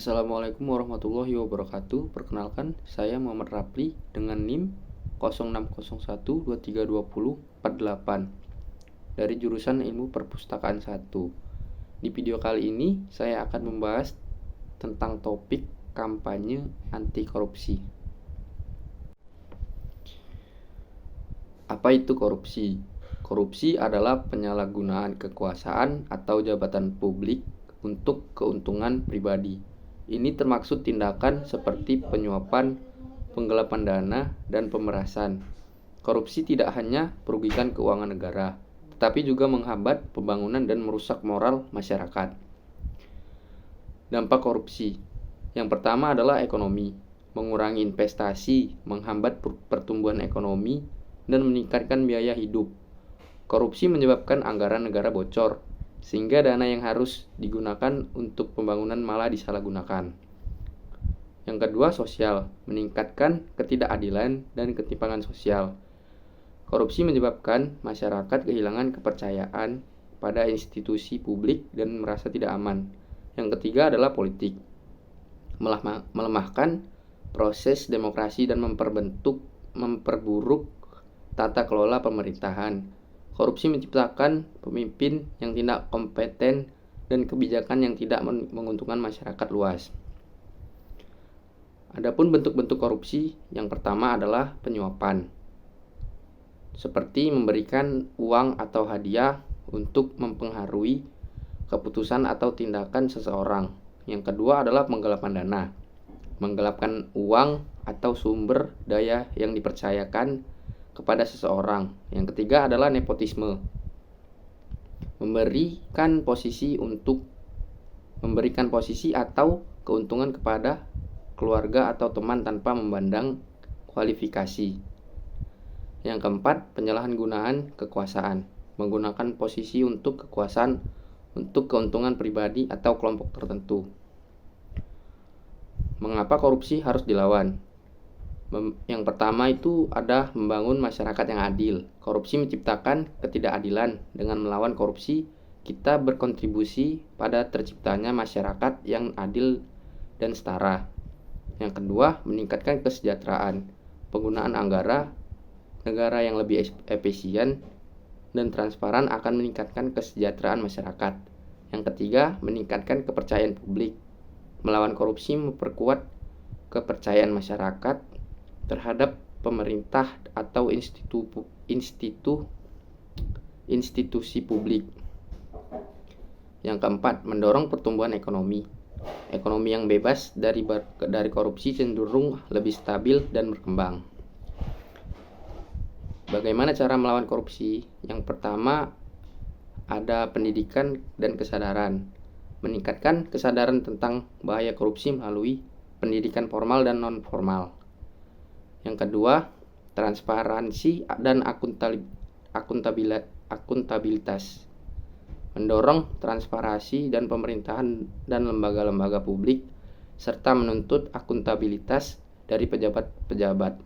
Assalamualaikum warahmatullahi wabarakatuh. Perkenalkan, saya Muhammad Rapli dengan NIM 0601232048 dari jurusan Ilmu Perpustakaan 1. Di video kali ini, saya akan membahas tentang topik kampanye anti korupsi. Apa itu korupsi? Korupsi adalah penyalahgunaan kekuasaan atau jabatan publik untuk keuntungan pribadi. Ini termaksud tindakan seperti penyuapan, penggelapan dana, dan pemerasan. Korupsi tidak hanya merugikan keuangan negara, tetapi juga menghambat pembangunan dan merusak moral masyarakat. Dampak korupsi. Yang pertama adalah ekonomi, mengurangi investasi, menghambat pertumbuhan ekonomi, dan meningkatkan biaya hidup. Korupsi menyebabkan anggaran negara bocor, sehingga dana yang harus digunakan untuk pembangunan malah disalahgunakan. Yang kedua, sosial, meningkatkan ketidakadilan dan ketimpangan sosial. Korupsi menyebabkan masyarakat kehilangan kepercayaan pada institusi publik dan merasa tidak aman. Yang ketiga adalah politik, melemahkan proses demokrasi dan memperburuk tata kelola pemerintahan. Korupsi menciptakan pemimpin yang tidak kompeten dan kebijakan yang tidak menguntungkan masyarakat luas. Adapun bentuk-bentuk korupsi, yang pertama adalah penyuapan, seperti memberikan uang atau hadiah untuk mempengaruhi keputusan atau tindakan seseorang. Yang kedua adalah penggelapan dana, menggelapkan uang atau sumber daya yang dipercayakan kepada seseorang. Yang ketiga adalah nepotisme, memberikan posisi atau keuntungan kepada keluarga atau teman tanpa memandang kualifikasi. Yang keempat, penyalahgunaan kekuasaan, menggunakan posisi untuk kekuasaan untuk keuntungan pribadi atau kelompok tertentu. Mengapa korupsi harus dilawan? Yang pertama itu ada membangun masyarakat yang adil. Korupsi menciptakan ketidakadilan. Dengan melawan korupsi, kita berkontribusi pada terciptanya masyarakat yang adil dan setara. Yang kedua, meningkatkan kesejahteraan. Penggunaan anggaran negara yang lebih efisien dan transparan akan meningkatkan kesejahteraan masyarakat. Yang ketiga, meningkatkan kepercayaan publik. Melawan korupsi memperkuat kepercayaan masyarakat terhadap pemerintah atau institusi publik. Yang keempat, mendorong pertumbuhan ekonomi. Ekonomi yang bebas dari korupsi cenderung lebih stabil dan berkembang. Bagaimana cara melawan korupsi? Yang pertama, ada pendidikan dan kesadaran. Meningkatkan kesadaran tentang bahaya korupsi melalui pendidikan formal dan non-formal. Yang kedua, transparansi dan akuntabilitas. Mendorong transparansi dan pemerintahan dan lembaga-lembaga publik, serta menuntut akuntabilitas dari pejabat-pejabat.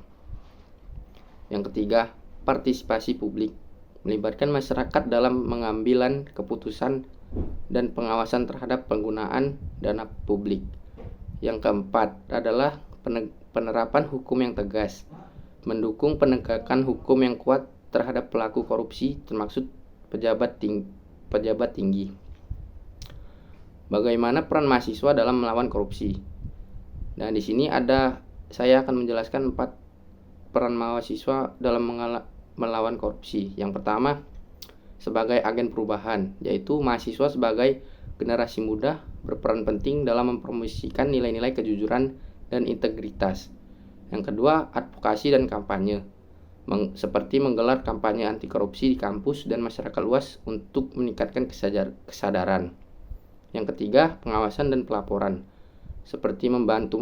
Yang ketiga, partisipasi publik. Melibatkan masyarakat dalam pengambilan keputusan dan pengawasan terhadap penggunaan dana publik. Yang keempat adalah penerapan hukum yang tegas, mendukung penegakan hukum yang kuat terhadap pelaku korupsi, termasuk pejabat tinggi. Bagaimana peran mahasiswa dalam melawan korupsi? Nah, di sini saya akan menjelaskan 4 peran mahasiswa dalam melawan korupsi. Yang pertama, sebagai agen perubahan, yaitu mahasiswa sebagai generasi muda berperan penting dalam mempromosikan nilai-nilai kejujuran dan integritas. Yang kedua, advokasi dan kampanye, seperti menggelar kampanye anti korupsi di kampus dan masyarakat luas untuk meningkatkan kesadaran. Yang ketiga, pengawasan dan pelaporan, seperti membantu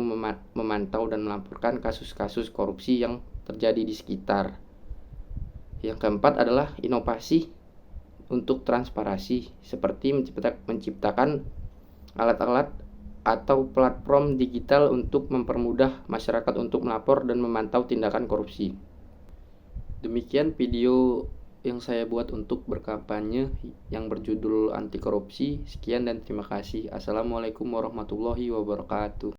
memantau dan melaporkan kasus-kasus korupsi yang terjadi di sekitar. Yang keempat adalah inovasi untuk transparansi, seperti menciptakan alat-alat atau platform digital untuk mempermudah masyarakat untuk melapor dan memantau tindakan korupsi. Demikian video yang saya buat untuk berkampanye yang berjudul anti korupsi. Sekian dan terima kasih. Assalamualaikum warahmatullahi wabarakatuh.